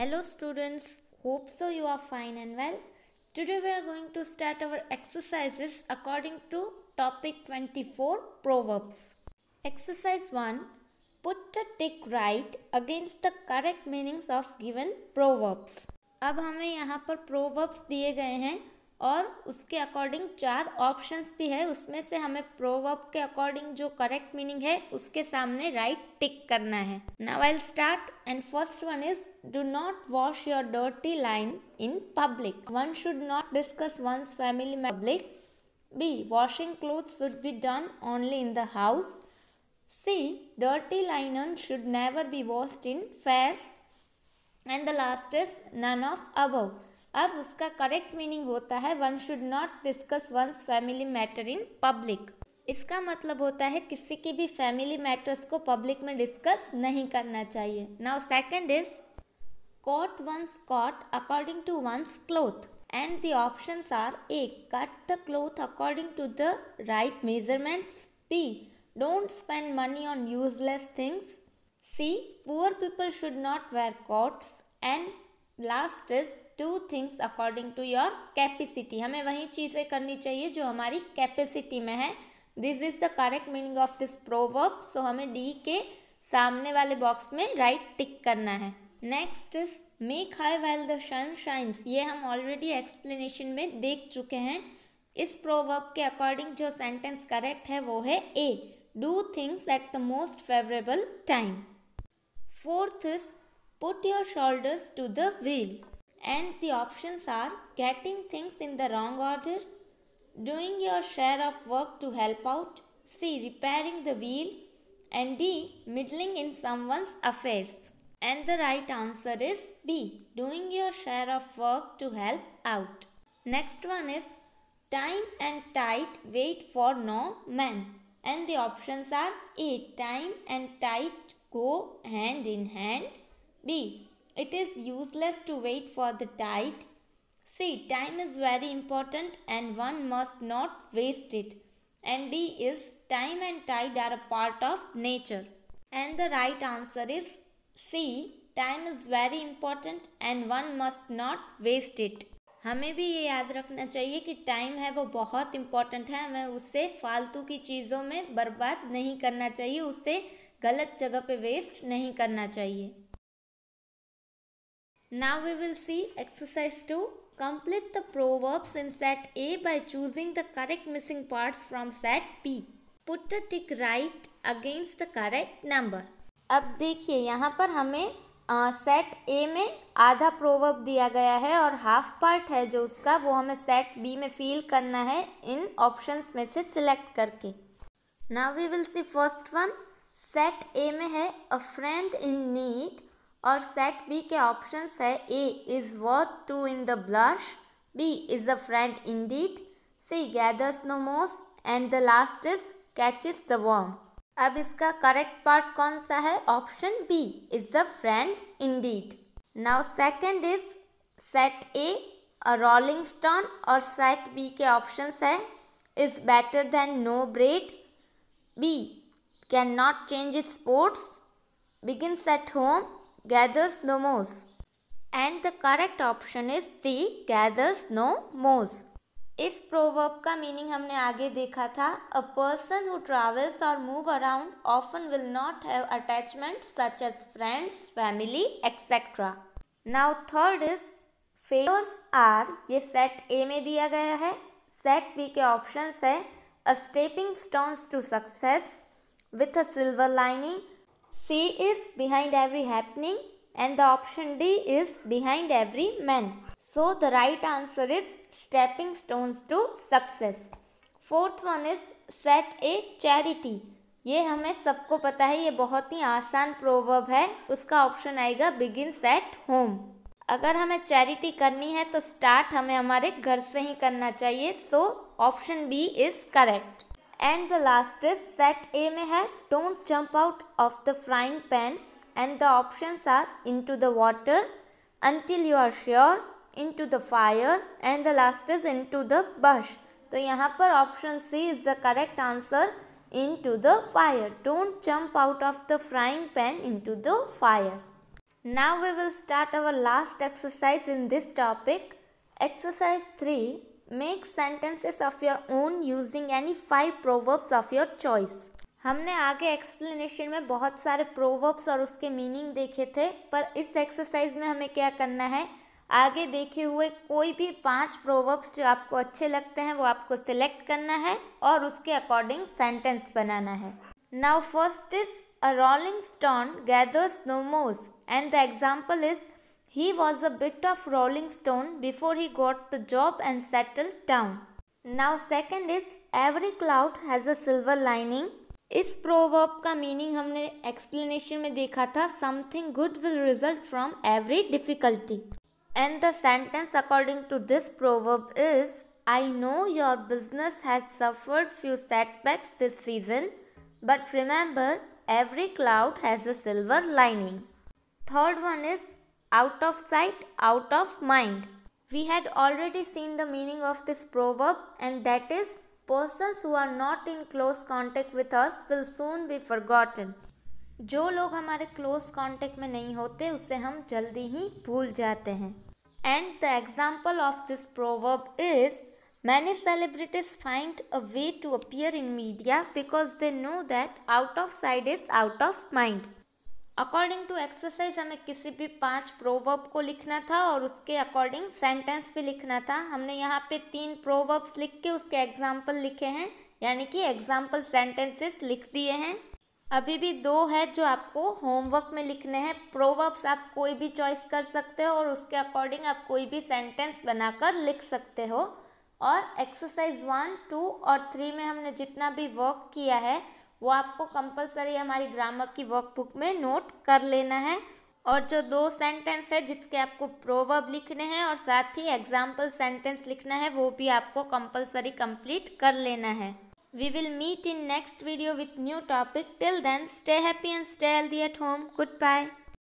Hello students, hope so you are fine and well. Today we are going to start our exercises according to topic 24 Proverbs. Exercise 1. Put a tick right against the correct meanings of given proverbs. अब हमें यहाँ पर proverbs दिए गए हैं और उसके according 4 options भी है, उसमें से हमें प्रोवर्ब के अकॉर्डिंग जो करेक्ट मीनिंग है उसके सामने राइट टिक करना है. Now I will start and first one is do not wash your dirty line in public. One should not discuss one's family in public. B. Washing clothes should be done only in the house. C. Dirty linen should never be washed in fairs. And the last is none of above. अब उसका correct meaning होता है one should not discuss one's family matter in public. इसका मतलब होता है किसी की भी फैमिली मैटर्स को पब्लिक में डिस्कस नहीं करना चाहिए. Now second is coat one's coat according to one's cloth. And the options are A. Cut the cloth according to the right measurements. B. Don't spend money on useless things. C. Poor people should not wear coats. And last is do things according to your capacity. हमें वही चीज़ें करनी चाहिए जो हमारी capacity में है. This is the correct meaning of this proverb. So हमें D के सामने वाले बॉक्स में राइट टिक करना है. Next is make hay while the sun shines. ये हम ऑलरेडी एक्सप्लेनेशन में देख चुके हैं. इस प्रोवर्ब के अकॉर्डिंग जो सेंटेंस करेक्ट है वो है A. Do things at the most favourable time. Fourth is put your shoulders to the wheel. And the options are getting things in the wrong order, doing your share of work to help out, C repairing the wheel, and D meddling in someone's affairs. And the right answer is B. Doing your share of work to help out. Next one is time and tide wait for no man. And the options are A. Time and tide go hand in hand. B. It is useless to wait for the tide. C. Time is very important and one must not waste it. And D is time and tide are a part of nature. And the right answer is C. Time is very important and one must not waste it. हमें भी ये याद रखना चाहिए कि time है वो बहुत इम्पोर्टेंट है. हमें उसे फालतू की चीज़ों में बर्बाद नहीं करना चाहिए, उसे गलत जगह पे वेस्ट नहीं करना चाहिए. Now we will see exercise 2. Complete the proverbs in set A by choosing the correct missing parts from set B. Put a tick right against the correct number. अब देखिए यहाँ पर हमें सेट ए में आधा प्रोवर्ब दिया गया है और हाफ पार्ट है जो उसका वो हमें सेट बी में फिल करना है इन ऑप्शंस में से सिलेक्ट करके. Now we will see first one. Set A में है अ फ्रेंड इन नीड और सेट बी के ऑप्शंस है A is worth two in the bush, B is a friend indeed, C gathers no moss and the last is catches the worm. अब इसका correct part कौन सा है? Option B is the friend indeed. Now second is set A a rolling stone और set B के options है is better than no bread, B can not change its spots, begins at home, gathers no moss. And the correct option is D gathers no moss. इस proverb का meaning हमने आगे देखा था. A person who travels और move around often will not have attachments such as friends, family etcetera. Now third is fares are. ये set A में दिया गया है. सेट बी के ऑप्शंस है a stepping stones to success with a silver lining, C is behind every happening and the option D is behind every man. So the right answer is stepping stones to success. Fourth one is set a charity. ये हमें सबको पता है, ये बहुत ही आसान proverb है. उसका ऑप्शन आएगा begins at home. अगर हमें चैरिटी करनी है तो स्टार्ट हमें हमारे घर से ही करना चाहिए. So option B is correct. And the last is set A में है don't jump out of the frying pan and the options are into the water, until you are sure, into the fire and the last is into the bush. तो यहाँ पर option C is the correct answer, into the fire. Don't jump out of the frying pan into the fire. Now we will start our last exercise in this topic. Exercise 3. Make sentences of your own using any 5 proverbs of your choice. हमने आगे explanation में बहुत सारे proverbs और उसके meaning देखे थे, पर इस एक्सरसाइज में हमें क्या करना है, आगे देखे हुए कोई भी 5 प्रोवर्ब्स जो आपको अच्छे लगते हैं वो आपको सिलेक्ट करना है और उसके अकॉर्डिंग सेंटेंस बनाना है. Now first is A rolling stone gathers no moss, and the example is he was a bit of rolling stone before he got the job and settled down. Now second is every cloud has a silver lining. इस proverb का meaning हमने explanation में देखा था, something good will result from every difficulty. And the sentence according to this proverb is I know your business has suffered few setbacks this season, but remember every cloud has a silver lining. Third one is out of sight, out of mind. We had already seen the meaning of this proverb, and that is persons who are not in close contact with us will soon be forgotten. जो लोग हमारे close contact में नहीं होते उसे हम जल्दी ही भूल जाते हैं. And the example of this proverb is many celebrities find a way to appear in media because they know that out of sight is out of mind. According to exercise हमें किसी भी 5 प्रोवर्ब को लिखना था और उसके according sentence भी लिखना था. हमने यहाँ पे 3 प्रोवर्ब्स लिख के उसके एग्जाम्पल लिखे हैं, यानी कि एग्जाम्पल सेंटेंसेस लिख दिए हैं. अभी भी 2 है जो आपको होमवर्क में लिखने हैं. प्रोवर्ब्स आप कोई भी चॉइस कर सकते हो और उसके अकॉर्डिंग आप कोई भी सेंटेंस बनाकर लिख सकते हो. और एक्सरसाइज 1, 2 और 3 में हमने जितना भी वर्क किया है वो आपको कंपलसरी हमारी ग्रामर की वर्कबुक में नोट कर लेना है. और जो 2 सेंटेंस है जिसके आपको प्रोवर्ब लिखने हैं और साथ ही एग्जाम्पल सेंटेंस लिखना है वो भी आपको कंपलसरी कंप्लीट कर लेना है. We will meet in next video with new topic. Till then, stay happy and stay healthy at home. Goodbye.